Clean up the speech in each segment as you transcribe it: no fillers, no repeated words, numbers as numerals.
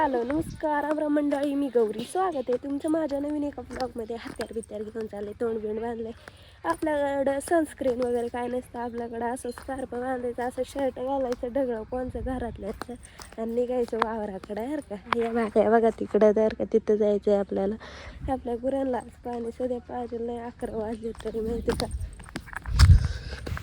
Hello नमस्कार राम मंडळी, मी गौरी. स्वागत आहे तुमचं माझ्या नवीन एका ब्लॉगमध्ये. हत्यार बित्यार घेऊन चालले, तोंड बिंड बांधले. आपल्याकडं सनस्क्रीन वगैरे काय नसतं, आपल्याकडं असं स्कार्फ बांधायचं, असं शर्ट घालायचं, ढगळं कोणचं घरातल्याचं आणि निघायचं वावराकडं. हर का या बागा बघा तिकडं, तर का तिथं जायचं आहे आपल्याला. आपल्या गुरांना पाणी सध्या पाहिजे नाही. 11 वाजले तरी माहिती का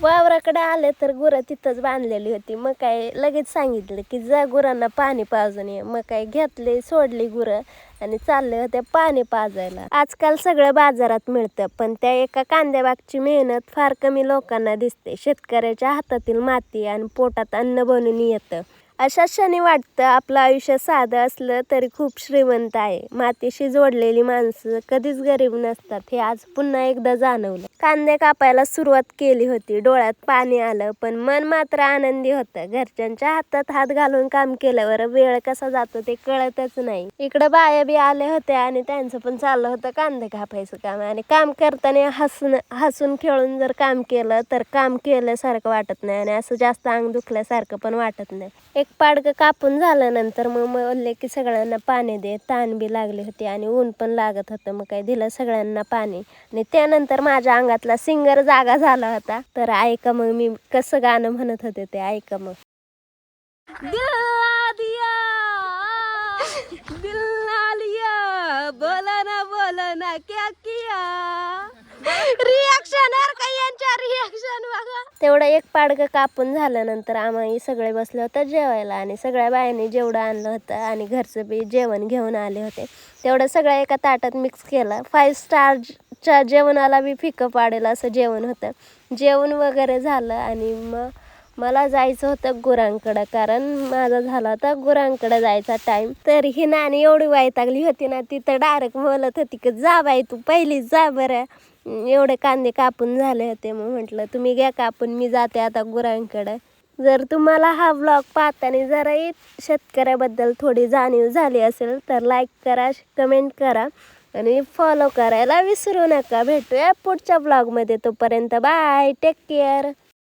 वावराकडे आले तर गुरं तिथंच बांधलेली होती. मग काय लगेच सांगितलं की जा गुरांना पाणी पाजून ये. मग काय घेतले, सोडली गुरं आणि चालले होते पाणी पाजायला. आजकाल सगळं बाजारात मिळतं, पण त्या एका कांद्याबागची मेहनत फार कमी लोकांना दिसते. शेतकऱ्याच्या हातातील माती आणि पोटात अन्न बनून येतं. अशा क्षणी वाटतं आपलं आयुष्य साधं असलं तरी खूप श्रीमंत आहे. मातीशी जोडलेली माणसं कधीच गरीब नसतात हे आज पुन्हा एकदा जाणवलं. कांदे कापायला सुरुवात केली होती, डोळ्यात पाणी आलं, पण मन मात्र आनंदी होतं. घरच्यांच्या हातात हात घालून काम केल्यावर वेळ कसा जातो ते कळतच नाही. इकडं बाया बी आले होते आणि त्यांचं पण चाललं होतं कांदे कापायचं काम. आणि काम करताना हसून खेळून जर काम केलं तर काम केल्यासारखं वाटत नाही आणि असं जास्त अंग दुखल्यासारखं पण वाटत नाही. एक पाडगं कापून झाल्यानंतर मग म्हणले की सगळ्यांना पाणी दे. ताण बी लागली होती आणि ऊन पण लागत होतं. मग काय दिलं सगळ्यांना पाणी. आणि त्यानंतर माझ्या अंगातला सिंगर जागा झाला होता. तर ऐका मग मी कसं गाणं म्हणत होते ते ऐका मग. दिल दिया दिल ना लिया, बोला ना क्या किया. रिॲक्शन यांच्या रिॲक्शन बघा. तेवढं एक पाडगं कापून झाल्यानंतर आम्ही सगळे बसले होते जेवायला आणि सगळ्या बायांनी जेवढं आणलं होतं आणि घरचं बी जेवण घेऊन आले होते तेवढं सगळं एका ताटात मिक्स केलं. 5 स्टारच्या जेवणाला बी फिकं पाडेल असं जेवण होतं. जेवण वगैरे झालं आणि मग मला जायचं होतं गुरांकडं, कारण माझा झाला होता गुरांकडं जायचा टाईम. तर ही नानी एवढी वैतागली होती ना, तिथं डायरेक्ट बोलत होती की जा बाई तू पहिली जा बरं. एवढे कांदे कापून झाले होते. मग म्हटलं तुम्ही घ्या कापून, मी जाते आता गुरांकडं. जर तुम्हाला हा व्लॉग पाहताना जराही शेतकऱ्याबद्दल थोडी जाणीव झाली असेल तर लाईक करा, कमेंट करा आणि फॉलो करायला विसरू नका. भेटूया पुढच्या व्लॉगमध्ये. तोपर्यंत बाय, टेक केअर.